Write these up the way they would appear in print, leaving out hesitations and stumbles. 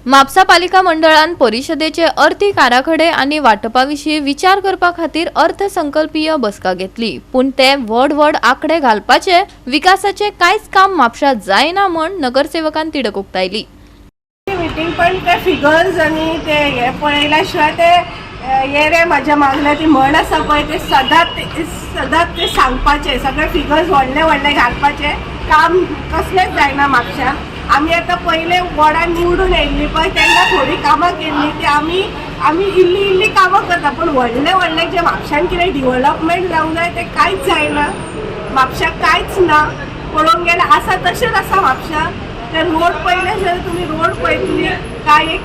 म्हापसा पालिका मंडळान परिषदेचे अर्थीक आराखडे आणि वाटपाविशीं विचार करपा खातीर अर्थसंकल्पीय बसका घेतली, पूण ते व्हड आंकडे घालपाचे विकासाचे कांयच काम म्हापशात जायना म्हण नगरसेवकान तिडक उक्तायली। मीटिंग पण ते फिगर्स आणि ते हे पळयल्या शिवाय ते हे रे माझ्या मागल्या ती म्हण आसा पळय ते सदांच ते सांगपाचे, सगळे फिगर्स व्हडले घालपाचे काम कसलेंच जायना म्हापशा। आम्ही आता पहिले वॉर्डान निवडून येयल्ली पळय तेन्ना थोडी कामां केल्ली ती आमी इल्ली कामां करता, पण व्हडले जे म्हापशान कितें डिव्हलपमेंट जावंक जाय ते कांयच जायना। म्हापशाक कांयच ना, पळोवंक गेल्यार आसा तशेंच आसा म्हापशा। ते रोड पळयले जाल्यार तुमी रोड पळयतली काय एक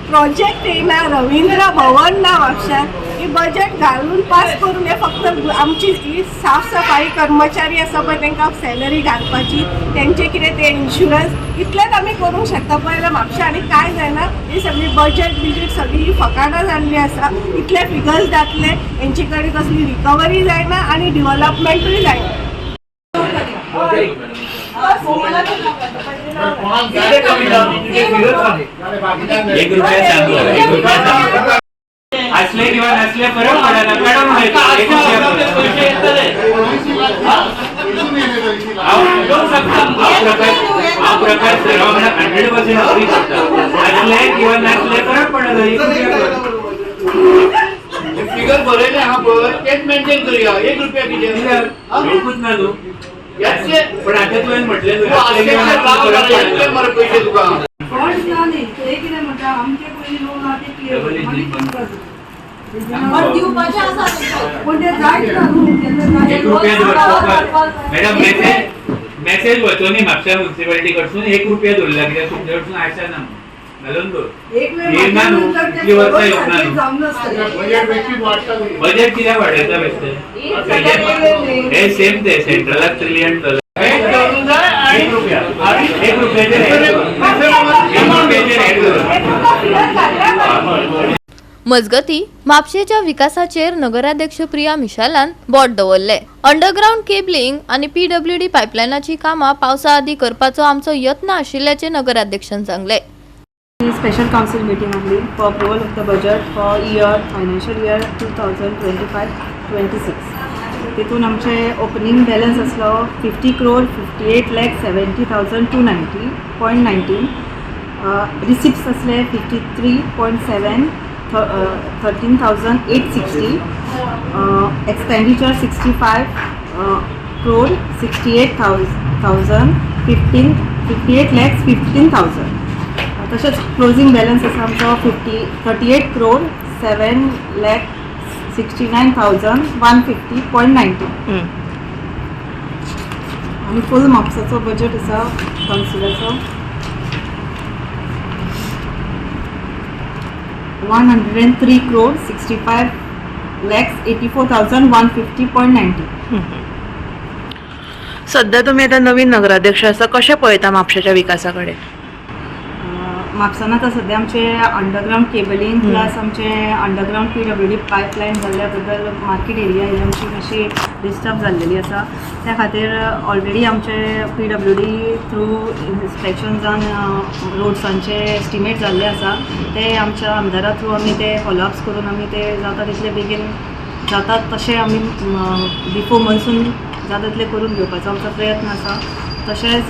प्रोजेक्ट येयना, रवींद्र भवन ना म्हापशान। ही बजेट घालून पास करून हे फक्त आमची ही साफ सफाई कर्मचारी आसा पळय तांकां सॅलरी घालपाची, तेंचे कितें ते इन्शुरन्स इतलेंच आमी करूंक शकता पळय म्हापशा, आनी कांय जायना। ही सगळी बजेट सगळी फकाणां जाल्ली आसा, इतले फिगर्स जातले हेंचे कडेन कसली रिकवरी जायना आनी डिव्हलपमेंटूय जायना। असले किंवा नसले फरक पडायला हा प्रकार सर्वांना 100% अग्री करतात। असले किंवा नसले फरक पडायला फिगर बरयले हा पळय तेच मेंटेन करूया। 1 रुपया कितें बिलकुल ना तू पण आता तुवें म्हटलें पैसे तुका मॅडम मेसेज वचो न्ही म्हापसा म्युनिसिपालिटी कडसून 1 रुपया धरला, कित्याक तुमचे कडसून आशा ना घालून दवर येना न्हू, इतली वर्सां येवना न्हू। बजेट कित्याक वाडयता बेश्टे हे सेम ते सेंट्रलाक ट्रिलियन डॉलर 1 रुपयाचेर मजगती म्हापशेच्या विकासाचेर नगराध्यक्ष प्रिया मिशालान बोट दवरले। अंडरग्राउंड केबलिंग आणि PWD पायपलायनाची कामां पावसा आदी करपाचो आमचो यत्न आशिल्ल्याचे नगराध्यक्षान सांगले। Special council meeting only for approval of the budget for financial year 2025-26. तितून आमचे ओपनिंग बॅलन्स असलो 50 crore 58,70,290.19. रिसिप्ट्स असले 53.7 13,860. Expenditure 65 crore 58,15,000. तसेच क्लोजिंग बॅलन्स आसा आमचो 38 crore 7,69,150.90. आणि फुल म्हापसाचो बजेट आसा काउन्सिलाचो 103 crore 65,84,150.90. सध्या तुम्ही आता नवीन नगराध्यक्ष आसा, कशें पळयता म्हापशाच्या विकासाकडे? म्हापसान आतां सध्या आमचे अंडरग्राउंड केबलिंग प्लस आमचे अंडरग्राउंड PWD पायपलायन जाल्ल्या बद्दल मार्केट एरिया ही आमची मातशी डिस्टर्ब जाल्लेली आसा। त्या खातीर ऑलरेडी आमचे PWD थ्रू इन्स्पेक्शन जावन रोड्सांचे एस्टिमेट जाल्ले आसा, ते आमच्या आमदारा थ्रू आमी ते फॉलोअप्स करून आमी ते जाता तितले बेगीन जातात तशें आमी बिफोर मनसून जाता तितले करून घेवपाचो आमचो प्रयत्न आसा। तशेंच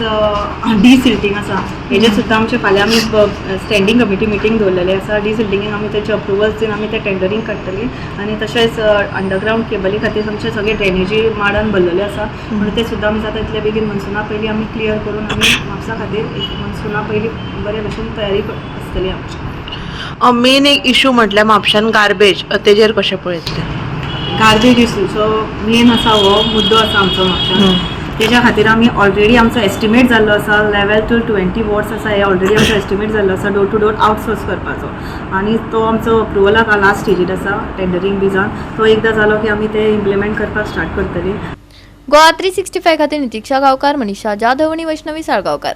डिसिल्टिंग आसा, हेजेर सुद्दां आमचे फाल्यां आमी स्टँडींग कमिटी मिटींग दवरलेली आसा। डिसिल्टिंगेक आमी तेचे अप्रुवल्स दिवन आमी ते टेंडरींग काडटली आणि तशेंच अंडरग्राउंड केबली खातीर आमचे सगळे ड्रेनेजी माडान भरलेले आसा, म्हणून ते सुद्दां आमी जाता तितले बेगीन मनसुना पयलीं आमी क्लियर करून आमी म्हापसा खातीर एक मनसुना पयलीं बरे भशेन तयारी आसतली आमची। मेन एक इशू म्हटल्यार म्हापशान गार्बेज, तेजेर कशें पळयतले? गार्बेज इशूचो मेन आसा हो मुद्दो आसा आमचो म्हापशान। तेज्या खातीर आमी ऑलरेडी आमचो एस्टिमेट जाल्लो आसा, लेवल टू 20 वॉर्ड्स आसा, हे ऑलरेडी आमचो एस्टिमेट जाल्लो आसा डोर टू डोर आउटसोर्स करपाचो, आणि तो आमचो अप्रुवलाक लास्ट स्टेजीर आसा टेंडरींग बी जावन। तो एकदां जालो की आमी ते इम्प्लिमेंट करपाक स्टार्ट करतली। गोवा 365 खातीर नितीक्षा गांवकार, मनीषा जाधव आणि वैष्णवी साळगांवकार।